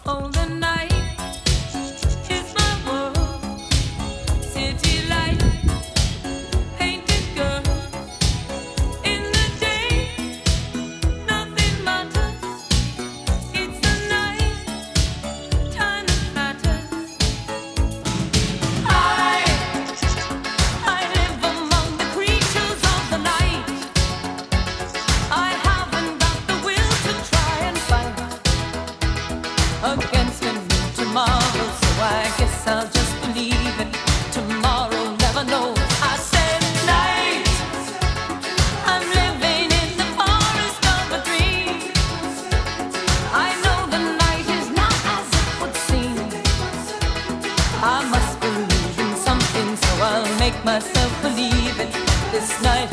Oh, the night is my world. City light, painted girl. In the day, nothing matters. It's the night time that matters. I live among the creatures of the night. I haven't got the will to try and fight against a new tomorrow, so I guess I'll just believe it. Tomorrow never knows. I said night. I'm living in the forest of a dream. I know the night is not as it would seem. I must believe in something, so I'll make myself believe it. This night